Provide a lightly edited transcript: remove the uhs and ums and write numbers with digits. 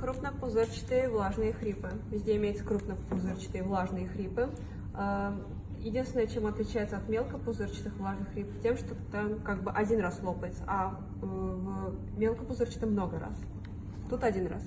крупнопузырчатые влажные хрипы. Везде имеются крупнопузырчатые влажные хрипы. Единственное, чем отличается от мелкопузырчатых влажных хрипов, тем, что там как бы один раз лопается, а в мелкопузырчатом много раз. Тут один раз.